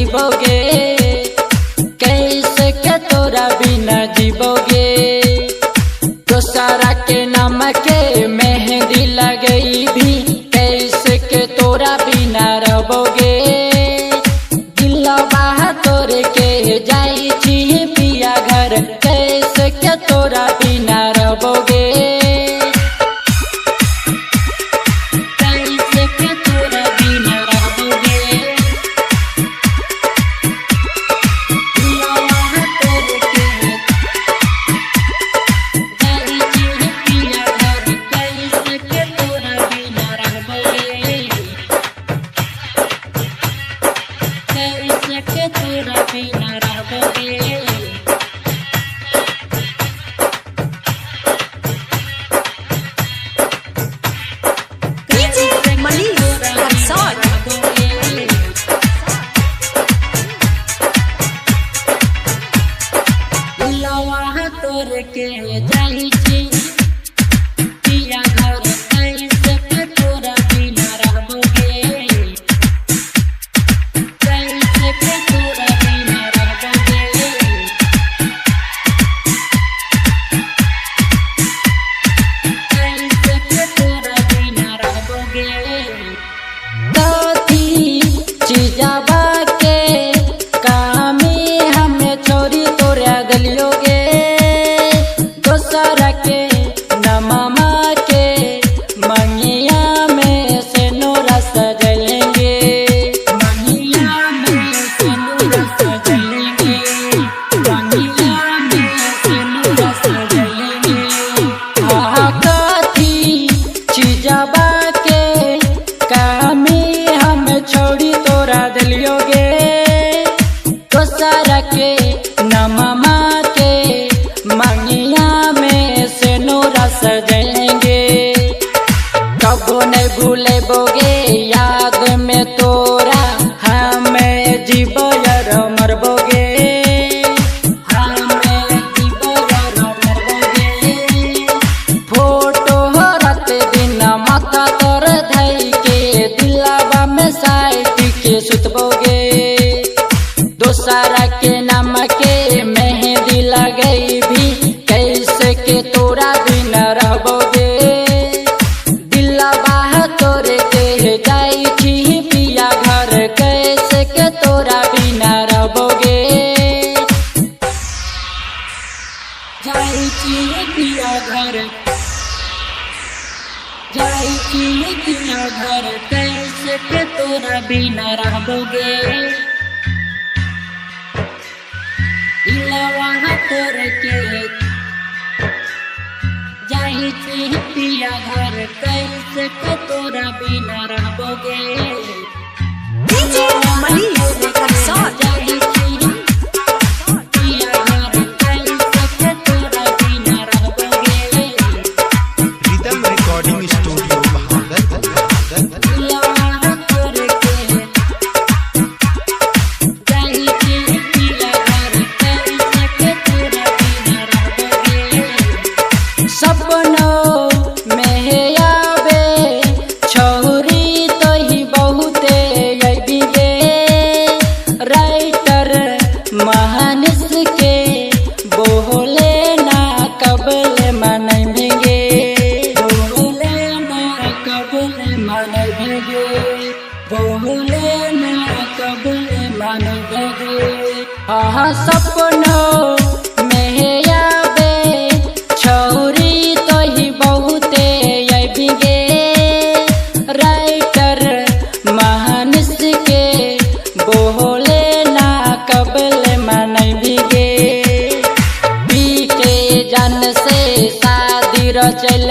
जीवोगे, कैसे के तोरा बिना जीवोगे। दोसरा के नाम के मेहंदी लगई भी, कैसे के तोरा बिना रहोगे। दिलवा तोरे के जाई छी पिया घर, कैसे के तोरा बिना रहोगे। तोरे के जाई छी पिया घर, कैसे के तोरा बिना रहोगे। कैसे के तोरा बिना रहोगे। कैसे के तोरा बिना रहोगे। कथी चीजवा के कामी हमें छोरी तोरा गलियोगे। दोसरा के नममा के मंगिया में से नोरा सजलेंगे। मंगिया में से नोरा सजलेंगे। मंगिया में से नोरा सजलेंगे। कथी चीजवा के कामी हम छोड़ी तोरा दिलियोगे। दोसरा के नममा के मंगिया सजेंगे। कबो नहीं भूलेबोगे याद में तोरा, हमें जीवो यार मरबोगे। हमें जीवो यार मरबोगे। फोटो रात दिन माथा तोर धई के, दिलवा में साइट के सुतबोगे। दोसरा के नाम के मेहंदी लगई भी, कैसे के तोरा बिना रहोगे। दिलवा तोरे के जाई छी पिया घर, कैसे के तोरा बिना रहोगे। जाई छी पिया घर, जाई छी पिया घर, कैसे के तोरा बिना रहोगे। दिलवा तोरे के जाई छी पिया घर, कैसे के तोरा बिना रहोगे। रिदम रिकॉर्डिंग स्टूडियो सपनों में आवे छोरी तो ही बहुते अबिगे। राइटर महानिस के बोले ना कबल मनमेंगे। बोले ना कबल मनमेंगे। बोले ना कबल मनमेंगे। हाँ सपनों में आवे छोरी तो ही बहुते अबिगे। राइटर महानिस के बोले ना कबल मनबिगे। पी के जन से शादी रचल